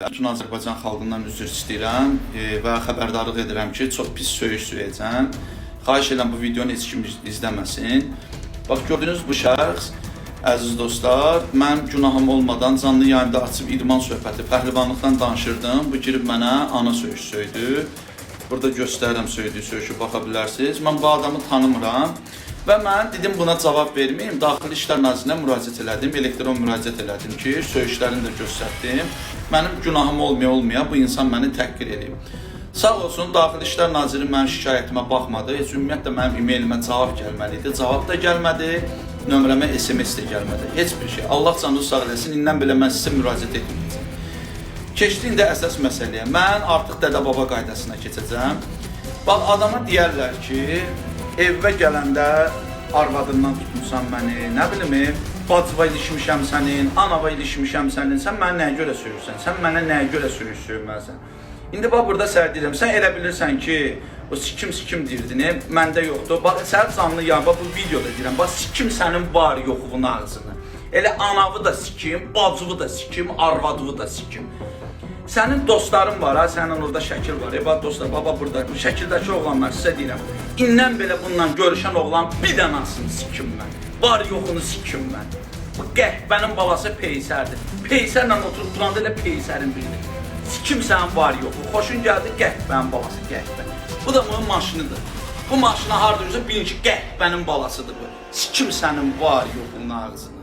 Bütün Azərbaycan xalqından üzr istəyirəm və xəbərdarlıq edirəm ki, çox pis söyüş söyləyəcəm. Xahiş edirəm bu videonu heç kim izləməsin. Bax, gördüyünüz bu şəxs, əziz dostlar, mən günahım olmadan canlı yayımda açıb idman söhbəti, pəhlivanlıqdan danışırdım. Bu girib mənə ana söyüş söydü. Burada göstərirəm söydüyü söyüşü, baxa bilərsiniz. Mən bu adamı tanımıram. Və mən dedim buna cavab verməyim, Daxili İşlər Nazirinə müraciət elədim, elektron müraciət elədim ki, söyüşlərini də göstərdim. Mənim günahım olmaya bu insan məni təhqir edib. Sağ olsun, Daxili İşlər Naziri mənim şikayətimə baxmadı, heç ümumiyyətlə mənim e-mailimə cavab gəlməli idi, cavab da gəlmədi, nömrəmə SMS də gəlmədi, heç bir şey. Allah canınızı sağ eləsin, indən belə mən sizə müraciət etməyəcəm. Keçdi indi əsas məsələyə, mən artıq dədə-baba qaydasına keçəcəm. Bax, adama deyərlər ki, evə gələndə arvadından tutmuşsan məni, nə bilim, bacıva ilişmişəm sənin, anava ilişmişəm sənin, sən mənə nəyə görə söyürsən, sən mənə nəyə görə söyüş söyməlisən. İndi bax, burada sənə deyirəm, sən elə bilirsən ki, o sikim deyirdin, məndə yoxdur. Bax, sənə canlı ya, bax, bu videoda deyirəm, bax, sikim sənin var yoxluğun ağzını. Elə anavı da sikim, bacıvı da sikim, arvadını da sikim. Sənin dostların var, ha, sənin orada şəkil var. Bax, dostlar, baba burada, bu şəkildəki oğlanlar sizə deyirəm. İndən belə bundan görüşən oğlan bir dənasını sikim mən. Var yoxunu sikim mən. Bu qəhbənin balası Peysərdir. Peysərlə oturub duranda elə Peysərin biridir. Sikim sənin var yoxu. Xoşun gəldi qəhbənin balası qəhbə. Bu da bunun maşınıdır. Bu maşına harda görürsə bilin ki, qəhbənin balasıdır bu. Sikim sənin var yoxunun ağzını.